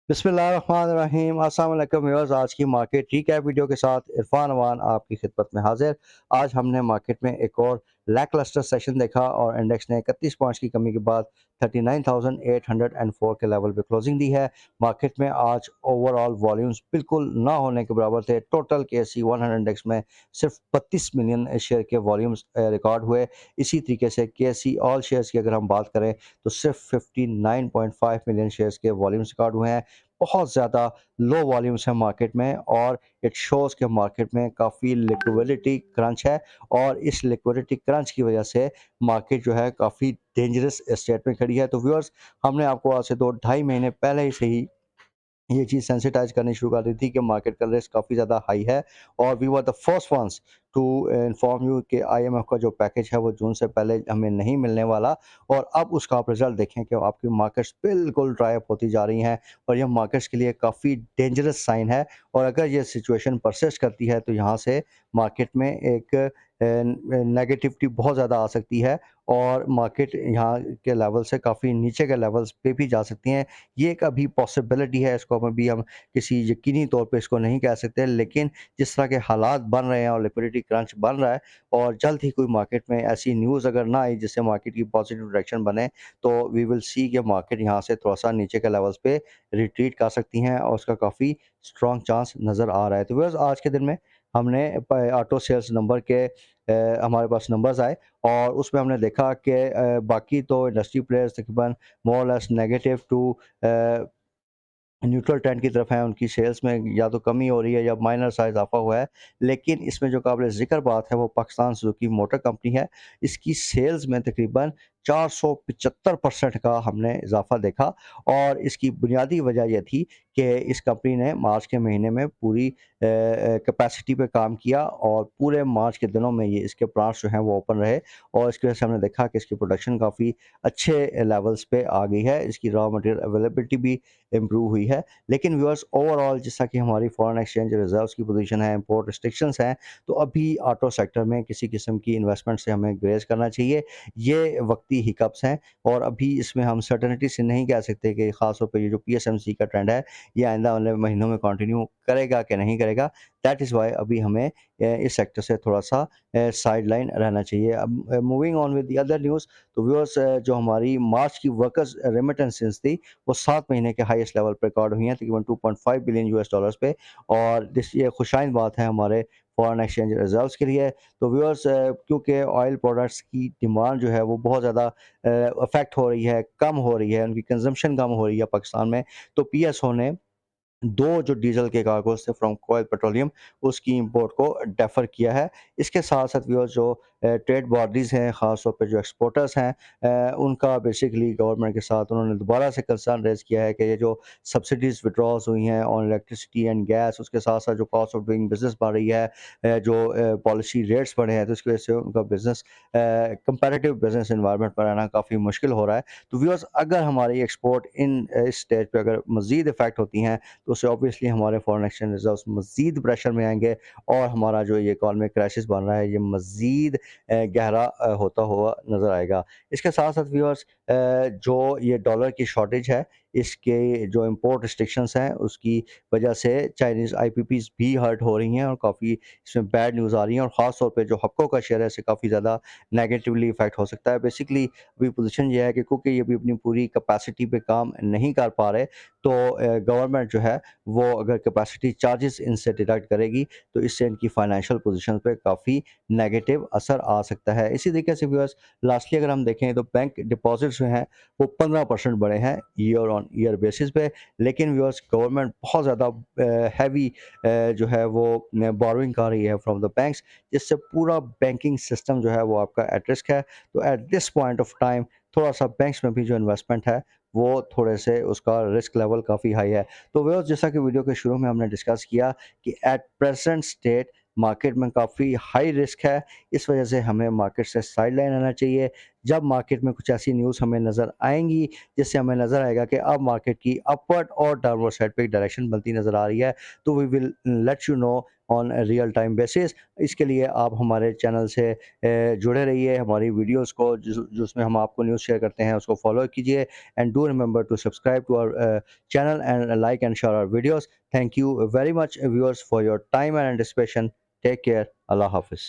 बिस्मिल्लाहिर्रहमानिर्रहीम अस्सलाम वालेकुम व्यूअर्स। आज की मार्केट रिकैप वीडियो के साथ इरफान अमान आपकी खिदमत में हाजिर। आज हमने मार्केट में एक और लैकलस्टर सेशन देखा और इंडेक्स ने 31 पॉइंट्स की कमी के बाद 39,804 के लेवल पे क्लोजिंग दी है। मार्केट में आज ओवरऑल वॉल्यूम्स बिल्कुल ना होने के बराबर थे। टोटल केएसई 100 इंडेक्स में सिर्फ 32 मिलियन शेयर के वॉल्यूम्स रिकॉर्ड हुए। इसी तरीके से केएसई ऑल शेयर्स की अगर हम बात करें तो सिर्फ 59.5 मिलियन शेयर्स के वॉल्यूम्स रिकॉर्ड हुए हैं। बहुत ज़्यादा लो वॉल्यूम्स हैं मार्केट में और इट शोज़ के मार्केट में काफ़ी लिक्विडिटी क्रंच है और इस लिक्विडिटी क्रंच की वजह से मार्केट जो है काफ़ी डेंजरस स्टेट में खड़ी है। तो व्यूअर्स, हमने आपको आज से 2 ढाई महीने पहले ही से ही ये चीज़ सेंसिटाइज़ करनी शुरू कर दी थी कि मार्केट का रिस्क काफ़ी ज़्यादा हाई है और we were the first ones to inform you कि आईएमएफ का जो पैकेज है वो जून से पहले हमें नहीं मिलने वाला। और अब उसका आप रिज़ल्ट देखें कि आपकी मार्केट्स बिल्कुल ड्राई अप होती जा रही हैं और यह मार्केट्स के लिए काफ़ी डेंजरस साइन है। और अगर ये सिचुएशन परसिस्ट करती है तो यहाँ से मार्केट में एक नेगेटिविटी बहुत ज़्यादा आ सकती है और मार्केट यहाँ के लेवल से काफ़ी नीचे के लेवल्स पे भी जा सकती हैं। ये एक अभी पॉसिबिलिटी है, इसको अभी हम किसी यकीनी तौर पे इसको नहीं कह सकते, लेकिन जिस तरह के हालात बन रहे हैं और लिक्विडिटी क्रंच बन रहा है और जल्द ही कोई मार्केट में ऐसी न्यूज़ अगर ना आई जिससे मार्केट की पॉजिटिव डायरेक्शन बने, तो वी विल सी कि मार्केट यहाँ से थोड़ा-सा नीचे के लेवल्स पे रिट्रीट कर सकती हैं और उसका काफ़ी स्ट्रॉन्ग चांस नज़र आ रहा है। तो व्यूअर्स, आज के दिन में हमने ऑटो सेल्स नंबर के हमारे पास नंबर्स आए और उसमें हमने देखा कि बाकी तो इंडस्ट्री प्लेयर्स तकरीबन मोर और less negative to neutral trend की तरफ है। उनकी सेल्स में या तो कमी हो रही है या माइनर सा इज़ाफ़ा हुआ है। लेकिन इसमें जो काबिल ज़िक्र बात है वो पाकिस्तान सुज़ुकी मोटर कंपनी है। इसकी सेल्स में तकरीबन 475% का हमने इज़ाफ़ा देखा और इसकी बुनियादी वजह ये थी कि इस कंपनी ने मार्च के महीने में पूरी कैपेसिटी पे काम किया और पूरे मार्च के दिनों में ये इसके प्लांट्स जो हैं वो ओपन रहे और इसकी वजह से हमने देखा कि इसकी प्रोडक्शन काफ़ी अच्छे लेवल्स पे आ गई है। इसकी रॉ मटेरियल अवेलेबिलिटी भी इम्प्रूव हुई है। लेकिन व्यूअर्स, ओवरऑल जैसा कि हमारी फॉरेन एक्सचेंज रिजर्व्स की पोजीशन है, इंपोर्ट रिस्ट्रिक्शंस हैं, तो अभी ऑटो सेक्टर में किसी किस्म की इन्वेस्टमेंट से हमें ग्रेज़ करना चाहिए। ये वक्ती हिकअप्स हैं और अभी इसमें हम सर्टेनिटी से नहीं कह सकते कि ख़ास तौर पे ये जो पीएसएमसी का ट्रेंड है, ये आइंदा वाले महीनों में कंटिन्यू करेगा कि नहीं करेगा। दैट इज़ व्हाई अभी हमें इस सेक्टर से थोड़ा-सा साइडलाइन रहना चाहिए। अब moving on with the other news, तो व्यूअर्स, जो हमारी मार्च की वर्कर्स रेमिटेंसेस थी वो 7 महीने के हाईएस्ट लेवल पे रिकॉर्ड हुई हैं, तकरीबन 2.5 बिलियन यूएस डॉलर्स पे। और ये खुशाइन बात है हमारे फॉरेन एक्सचेंज रिजर्व्स के लिए। तो व्यूअर्स, क्योंकि ऑयल प्रोडक्ट्स की डिमांड जो है वो बहुत ज़्यादा अफेक्ट हो रही है, कम हो रही है, उनकी कंजम्पशन कम हो रही है पाकिस्तान में, तो पीएसओ ने 2 जो डीज़ल के कार्गोज़ थे फ्रॉम कोयल पेट्रोलियम, उसकी इंपोर्ट को डेफ़र किया है। इसके साथ-साथ व्यूअर्स, जो ट्रेड बॉडीज़ हैं, ख़ास तौर पे जो एक्सपोर्टर्स हैं, उनका बेसिकली गवर्नमेंट के साथ उन्होंने दोबारा से कंसर्न रेज़ किया है कि ये जो सब्सिडीज़ विथड्रॉल्स हुई हैं ऑन इलेक्ट्रिसिटी एंड गैस, उसके साथ-साथ जो कॉस्ट ऑफ डूइंग बिज़नेस बढ़ रही है, जो पॉलिसी रेट्स बढ़े हैं, तो इसकी वजह से उनका बिज़नेस कंपैरेटिव बिज़नेस एनवायरनमेंट में रहना काफ़ी मुश्किल हो रहा है। तो व्यूअर्स, अगर हमारी एक्सपोर्ट इस स्टेज पे अगर मज़ीद इफ़ेक्ट होती हैं, तो उससे ऑब्वियसली हमारे फॉरेन एक्सचेंज रिजर्व्स मज़ीद प्रेशर में आएँगे और हमारा जो ये इकॉनमिक क्राइसिस बन रहा है, ये मज़ीद गहरा होता हुआ नज़र आएगा। इसके साथ-साथ व्यूअर्स, जो ये डॉलर की शॉर्टेज है, इसके जो इम्पोर्ट रिस्ट्रिक्शंस हैं, उसकी वजह से चाइनीज़ आईपीपीज़ भी हर्ट हो रही हैं और काफ़ी इसमें बैड न्यूज़ आ रही है और ख़ास तौर पे जो हक्कों का शेयर है, इससे काफ़ी ज़्यादा नेगेटिवली इफ़ेक्ट हो सकता है। बेसिकली अभी पोज़ीशन ये है कि क्योंकि ये भी अपनी पूरी कैपेसिटी पे काम नहीं कर पा रहे, तो गवर्नमेंट जो है वो अगर कैपेसिटी चार्जेस इनसे डिडक्ट करेगी, तो इससे इनकी फाइनेंशियल पोजीशन पे काफ़ी नेगेटिव असर आ सकता है। इसी तरीके से व्यूअर्स, लास्टली अगर हम देखें तो बैंक डिपॉज़िट्स जो हैं वो 15% बढ़े हैं ईयर ऑन ईयर बेसिस पे। लेकिन व्यूअर्स, गवर्नमेंट बहुत ज़्यादा हैवी जो है वो बोरोइंग कर रही है फ्रॉम द बैंक्स, जिससे पूरा बैंकिंग सिस्टम जो है वो आपका एट रिस्क है। तो at this point of time थोड़ा-सा बैंक्स में भी जो इन्वेस्टमेंट है वो थोड़े से उसका रिस्क लेवल काफ़ी हाई है। तो व्यूअर्स, जैसा कि वीडियो के शुरू में हमने डिस्कस किया कि एट प्रेज़ेंट स्टेट मार्केट में काफ़ी हाई रिस्क है। इस वजह से हमें मार्केट से साइडलाइन रहना चाहिए। जब मार्केट में कुछ ऐसी न्यूज़ हमें नज़र आएँगी, जिससे हमें नज़र आएगा कि अब मार्केट की अपवर्ड और डाउनवर्ड साइड पे एक डायरेक्शन बनती नज़र आ रही है, तो we will let you know on real time basis. इसके लिए आप हमारे चैनल से जुड़े रहिए, हमारी वीडियोस को जिसमें हम आपको न्यूज़ शेयर करते हैं उसको फॉलो कीजिए, and do remember to subscribe to our channel and like and share our videos. Thank you very much viewers for your time and anticipation. Take care. Allah Hafiz.